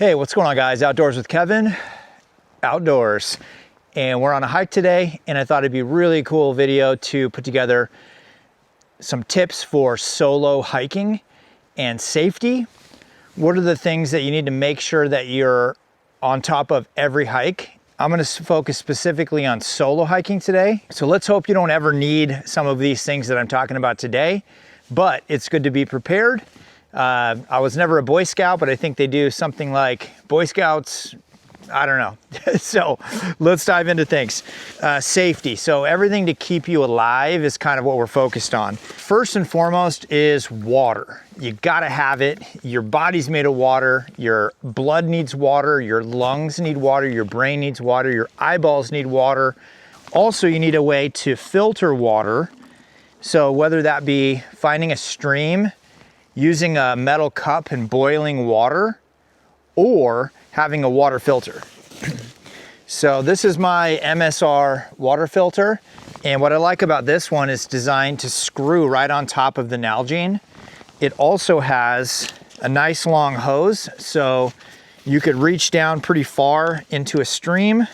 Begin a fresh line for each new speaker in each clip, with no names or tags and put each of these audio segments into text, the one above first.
Hey, what's going on, guys? Outdoors with Kevin, outdoors. And we're on a hike today, and I thought it'd be a really cool video to put together some tips for solo hiking and safety. What are the things that you need to make sure that you're on top of every hike? I'm gonna focus specifically on solo hiking today. So let's hope you don't ever need some of these things that I'm talking about today, but it's good to be prepared. I was never a Boy Scout, but I think they do something like Boy Scouts, I don't know. So let's dive into things. Safety. So everything to keep you alive is kind of what we're focused on. First and foremost is water. You gotta have it. Your body's made of water. Your blood needs water. Your lungs need water. Your brain needs water. Your eyeballs need water. Also, you need a way to filter water. So whether that be finding a stream, using a metal cup and boiling water, or having a water filter. So this is my MSR water filter. And what I like about this one is designed to screw right on top of the Nalgene. It also has a nice long hose, so you could reach down pretty far into a stream.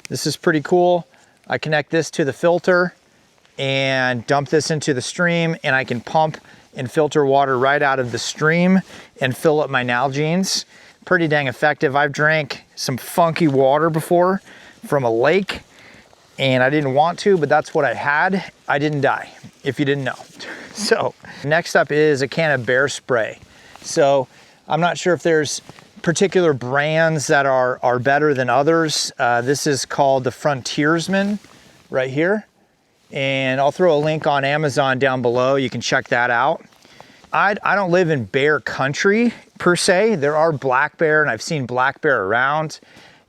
This is pretty cool. I connect this to the filter and dump this into the stream, and I can pump and filter water right out of the stream and fill up my Nalgenes. Pretty dang effective. I've drank some funky water before from a lake, and I didn't want to, but that's what I had. I didn't die, if you didn't know. So next up is a can of bear spray. So I'm not sure if there's particular brands that are better than others. This is called the Frontiersman right here. And I'll throw a link on Amazon down below. You can check that out. I don't live in bear country per se. There are black bear, and I've seen black bear around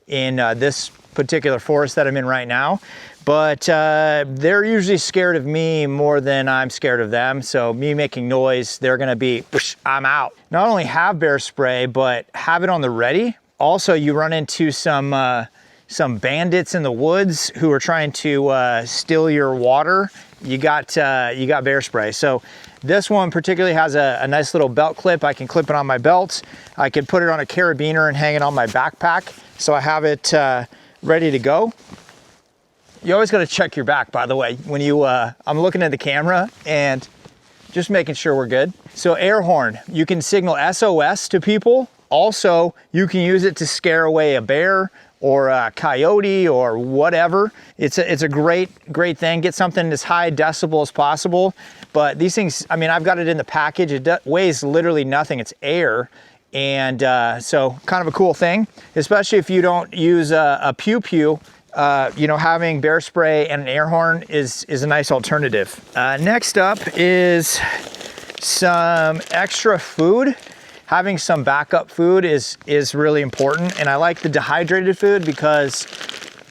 in this particular forest that I'm in right now. But they're usually scared of me more than I'm scared of them. So me making noise, they're gonna be, whoosh, I'm out. Not only have bear spray, but have it on the ready. Also, you run into some bandits in the woods who are trying to steal your water. You got bear spray. So this one particularly has a nice little belt clip. I can clip it on my belt. I can put it on a carabiner and hang it on my backpack. So I have it ready to go. You always got to check your back, by the way, when you, I'm looking at the camera and just making sure we're good. So air horn, you can signal SOS to people. Also, you can use it to scare away a bear or a coyote or whatever. It's a great thing. Get something as high decibel as possible. But these things, I mean, I've got it in the package. It weighs literally nothing. It's air. And so kind of a cool thing, especially if you don't use a pew-pew. You know, having bear spray and an air horn is a nice alternative. Next up is some extra food. Having some backup food is really important. And I like the dehydrated food because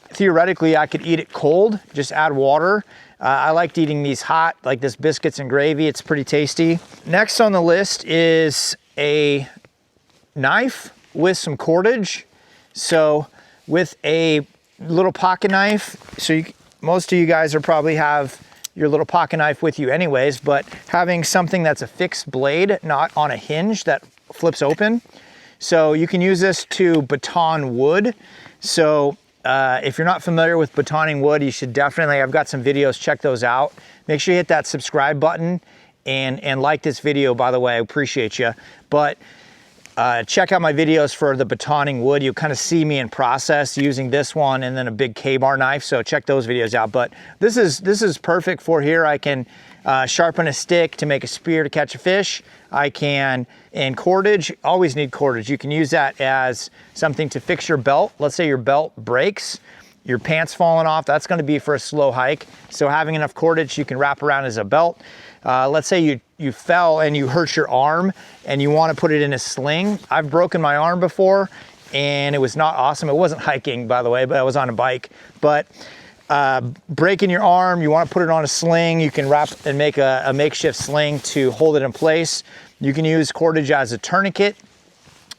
theoretically I could eat it cold, just add water. I liked eating these hot, like this biscuits and gravy. It's pretty tasty. Next on the list is a knife with some cordage. So with a little pocket knife, so most of you guys probably have your little pocket knife with you anyways, but having something that's a fixed blade, not on a hinge that flips open. So you can use this to baton wood. So if you're not familiar with batoning wood, you should definitely, I've got some videos, check those out. Make sure you hit that subscribe button and like this video, by the way, I appreciate you. But check out my videos for the batoning wood. You kind of see me in process using this one and then a big K-bar knife. So check those videos out. But this is perfect for here. I can sharpen a stick to make a spear to catch a fish. I can, and cordage, always need cordage. You can use that as something to fix your belt. Let's say your belt breaks, your pants falling off, that's gonna be for a slow hike. So having enough cordage you can wrap around as a belt. Let's say you fell and you hurt your arm and you wanna put it in a sling. I've broken my arm before and it was not awesome. It wasn't hiking, by the way, but I was on a bike. But breaking your arm, you want to put it on a sling. You can wrap and make a makeshift sling to hold it in place. You can use cordage as a tourniquet.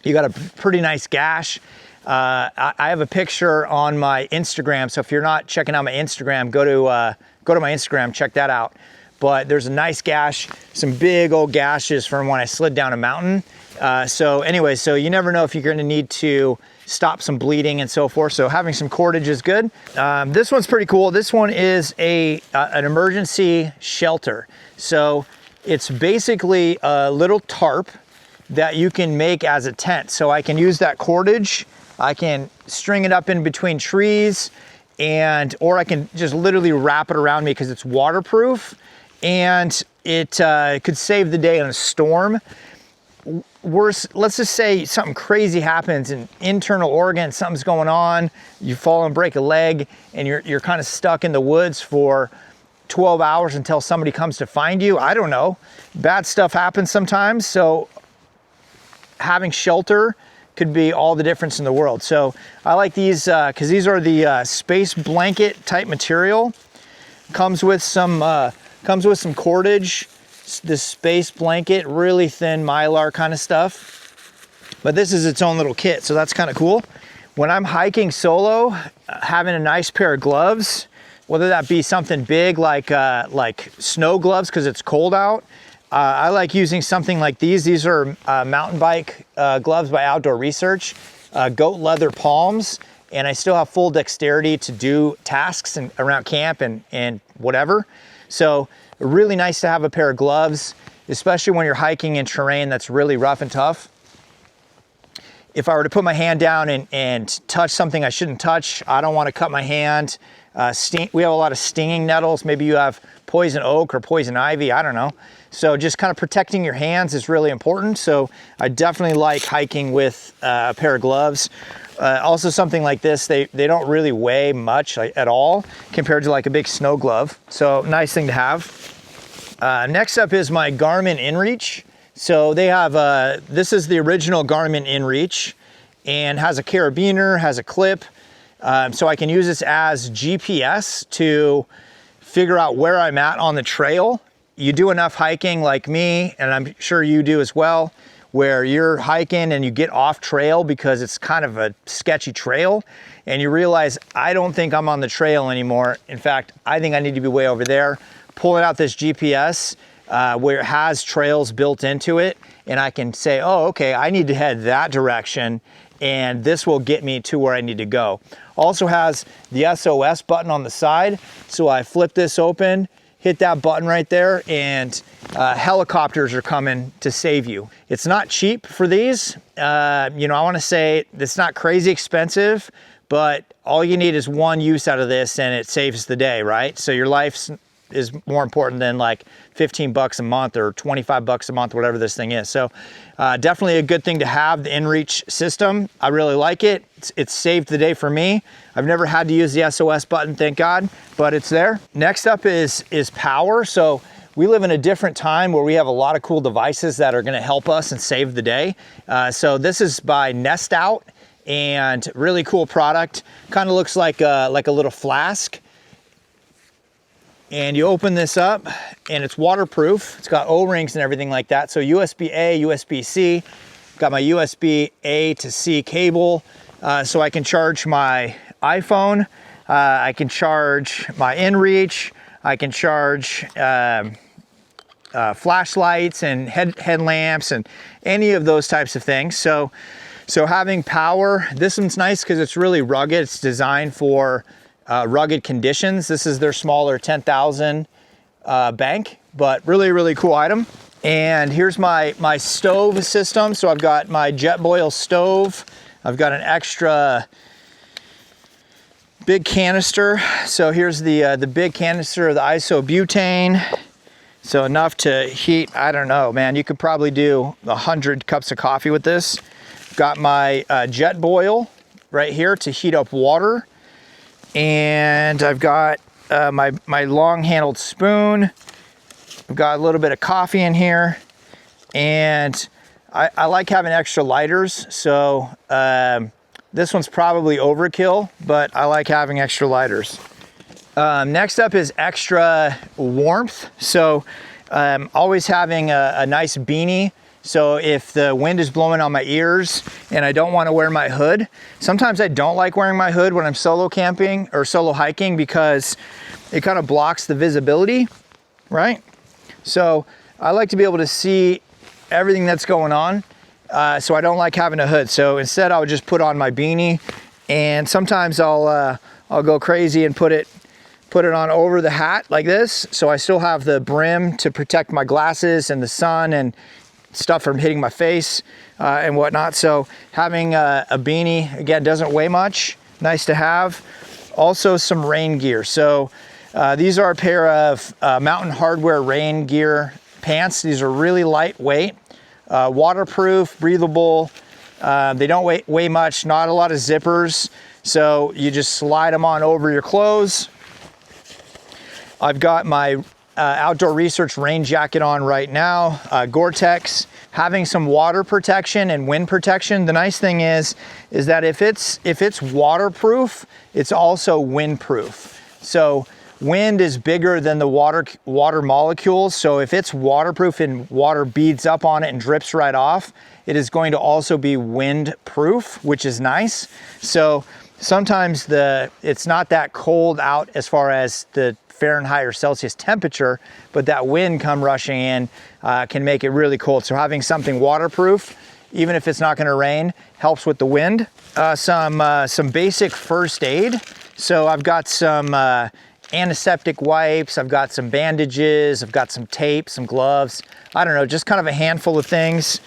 You got a pretty nice gash. I have a picture on my Instagram, so if you're not checking out my Instagram, go to my Instagram, check that out. but there's a nice gash, some big old gashes from when I slid down a mountain. So anyway, so you never know if you're going to need to stop some bleeding and so forth. So having some cordage is good. This one's pretty cool. This one is an emergency shelter. So it's basically a little tarp that you can make as a tent. So I can use that cordage, I can string it up in between trees, or I can just literally wrap it around me because it's waterproof, and it could save the day in a storm. Worse, let's just say something crazy happens in internal organ, something's going on, you fall and break a leg, and you're kind of stuck in the woods for 12 hours until somebody comes to find you. I don't know. Bad stuff happens sometimes, so having shelter could be all the difference in the world. So I like these because these are the space blanket type material. Comes with some cordage. This space blanket, really thin mylar kind of stuff. But this is its own little kit, so that's kind of cool. When I'm hiking solo, having a nice pair of gloves, whether that be something big like snow gloves because it's cold out. I like using something like these. These are mountain bike gloves by Outdoor Research, goat leather palms, and I still have full dexterity to do tasks around camp and whatever. So really nice to have a pair of gloves, especially when you're hiking in terrain that's really rough and tough. If I were to put my hand down and touch something I shouldn't touch, I don't want to cut my hand. We have a lot of stinging nettles. Maybe you have poison oak or poison ivy, I don't know. So just kind of protecting your hands is really important. So I definitely like hiking with a pair of gloves. Also something like this, they don't really weigh much at all compared to like a big snow glove. So nice thing to have. Next up is my Garmin inReach. So they have, this is the original Garmin inReach and has a carabiner, has a clip. So I can use this as GPS to figure out where I'm at on the trail. You do enough hiking like me, and I'm sure you do as well, where you're hiking and you get off trail because it's kind of a sketchy trail, and you realize, I don't think I'm on the trail anymore. In fact, I think I need to be way over there. Pulling out this GPS where it has trails built into it, and I can say, oh, okay, I need to head that direction, and this will get me to where I need to go. Also has the SOS button on the side, so I flip this open, hit that button right there, and helicopters are coming to save you. It's not cheap for these. I want to say it's not crazy expensive, but all you need is one use out of this and it saves the day, right? So your life is more important than like 15 bucks a month or 25 bucks a month, whatever this thing is. So definitely a good thing to have, the inReach system. I really like it. It's saved the day for me. I've never had to use the SOS button, thank God, but it's there. Next up is power. So we live in a different time where we have a lot of cool devices that are gonna help us and save the day. So this is by Nest Out, and really cool product. Kind of looks like a little flask. And you open this up and it's waterproof. It's got O-rings and everything like that. So USB-A, USB-C, got my USB-A to C cable. So I can charge my iPhone. I can charge my inReach. I can charge flashlights and headlamps and any of those types of things. So having power, this one's nice because it's really rugged. It's designed for rugged conditions. This is their smaller 10,000 bank, but really, really cool item. And here's my stove system. So I've got my Jetboil stove. I've got an extra big canister. So here's the big canister of the isobutane. So enough to heat, I don't know, man, you could probably do 100 cups of coffee with this. Got my Jetboil right here to heat up water. And I've got my long-handled spoon. I've got a little bit of coffee in here. And I like having extra lighters. So this one's probably overkill, but I like having extra lighters. Next up is extra warmth. So always having a nice beanie. So if the wind is blowing on my ears and I don't want to wear my hood, sometimes I don't like wearing my hood when I'm solo camping or solo hiking because it kind of blocks the visibility, right? So I like to be able to see everything that's going on. So I don't like having a hood. So instead I'll just put on my beanie, and sometimes I'll go crazy and put it on over the hat like this. So I still have the brim to protect my glasses and the sun and stuff from hitting my face and whatnot. So having a beanie, again, doesn't weigh much. Nice to have. Also some rain gear. So these are a pair of Mountain Hardwear rain gear pants. These are really lightweight, waterproof, breathable. They don't weigh much, not a lot of zippers. So you just slide them on over your clothes. I've got my Outdoor Research rain jacket on right now, Gore-Tex. Having some water protection and wind protection. The nice thing is that if it's waterproof, it's also windproof. So wind is bigger than the water molecules. So if it's waterproof and water beads up on it and drips right off, it is going to also be windproof, which is nice. So sometimes it's not that cold out as far as the Fahrenheit or Celsius temperature, but that wind come rushing in can make it really cold. So having something waterproof, even if it's not going to rain, helps with the wind. Some basic first aid. So I've got some antiseptic wipes, I've got some bandages, I've got some tape, some gloves. I don't know, just kind of a handful of things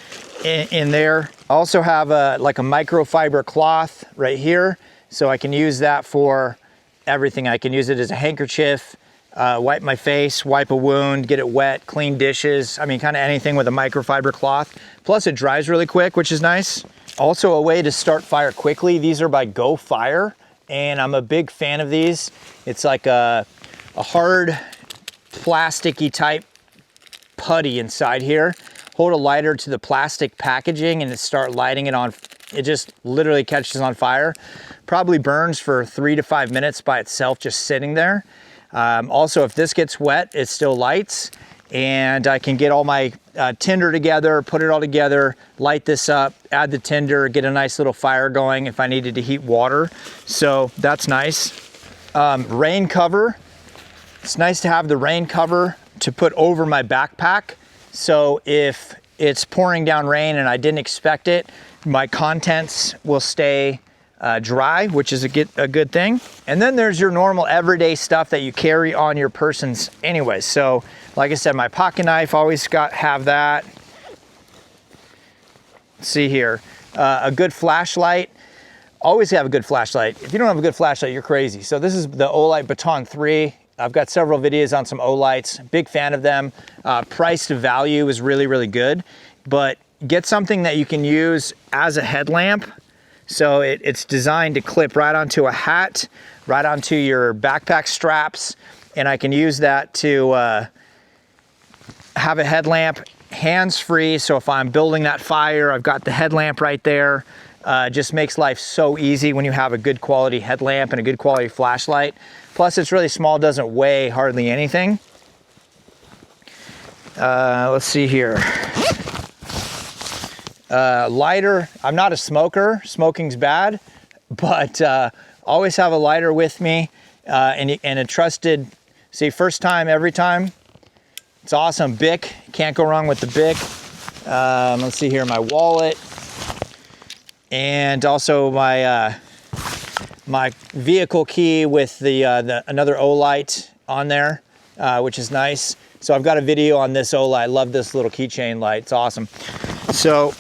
in there. I also have like a microfiber cloth right here, so I can use that for everything. I can use it as a handkerchief, wipe my face, wipe a wound, get it wet, clean dishes. I mean, kind of anything with a microfiber cloth. Plus it dries really quick, which is nice. Also a way to start fire quickly. These are by Go Fire, and I'm a big fan of these. It's like a hard plasticky type putty inside here. Hold a lighter to the plastic packaging and start lighting it on. It just literally catches on fire. Probably burns for 3 to 5 minutes by itself, just sitting there. Also, if this gets wet, it still lights, and I can get all my tinder together, put it all together, light this up, add the tinder, get a nice little fire going if I needed to heat water. So that's nice. Rain cover. It's nice to have the rain cover to put over my backpack. So if it's pouring down rain and I didn't expect it, my contents will stay dry, which is a good thing. And then there's your normal everyday stuff that you carry on your persons anyway. So like I said, my pocket knife, always have that. Let's see here, a good flashlight. Always have a good flashlight. If you don't have a good flashlight, you're crazy. So this is the Olight Baton 3. I've got several videos on some Olights, big fan of them. Price to value is really, really good, but get something that you can use as a headlamp. So it's designed to clip right onto a hat, right onto your backpack straps, and I can use that to have a headlamp hands-free. So if I'm building that fire, I've got the headlamp right there. Just makes life so easy when you have a good quality headlamp and a good quality flashlight. Plus it's really small, doesn't weigh hardly anything. Let's see here. Lighter. I'm not a smoker. Smoking's bad, but always have a lighter with me, and a trusted, see, first time, every time. It's awesome. Bic, can't go wrong with the Bic. Let's see here, my wallet, and also my my vehicle key with the another Olight on there, which is nice. So I've got a video on this Olight. I love this little keychain light. It's awesome. So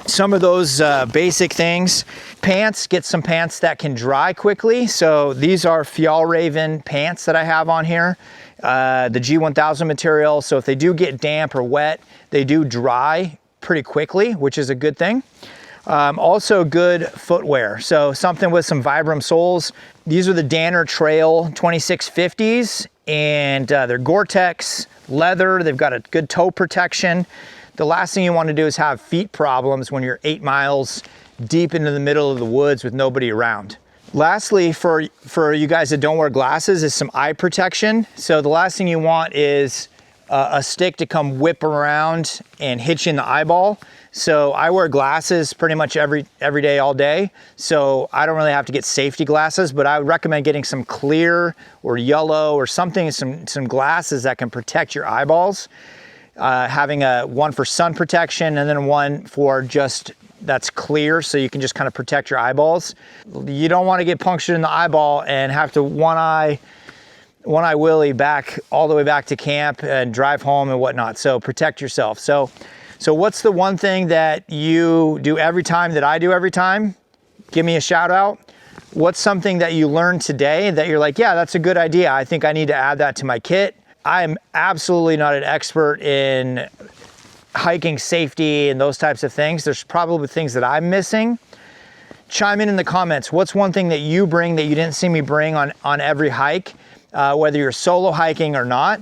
some of those basic things. Pants, get some pants that can dry quickly. So these are Fjallraven pants that I have on here. The G1000 material. So if they do get damp or wet, they do dry pretty quickly, which is a good thing. Also good footwear. So something with some Vibram soles. These are the Danner Trail 2650s, and they're Gore-Tex leather. They've got a good toe protection. The last thing you want to do is have feet problems when you're 8 miles deep into the middle of the woods with nobody around. Lastly, for you guys that don't wear glasses, is some eye protection. So the last thing you want is a stick to come whip around and hit you in the eyeball. So I wear glasses pretty much every day, all day. So I don't really have to get safety glasses, but I would recommend getting some clear or yellow or something, some glasses that can protect your eyeballs. Having one for sun protection and then one for just that's clear, so you can just kind of protect your eyeballs. You don't want to get punctured in the eyeball and have to one eye willy back all the way back to camp and drive home and whatnot. So protect yourself. So what's the one thing that you do every time that I do every time? Give me a shout out. What's something that you learned today that you're like, yeah, that's a good idea. I think I need to add that to my kit. I am absolutely not an expert in hiking safety and those types of things. There's probably things that I'm missing. Chime in the comments. What's one thing that you bring that you didn't see me bring on every hike, whether you're solo hiking or not.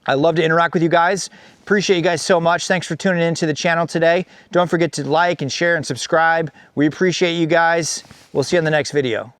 I love to interact with you guys. Appreciate you guys so much. Thanks for tuning into the channel today. Don't forget to like and share and subscribe. We appreciate you guys. We'll see you in the next video.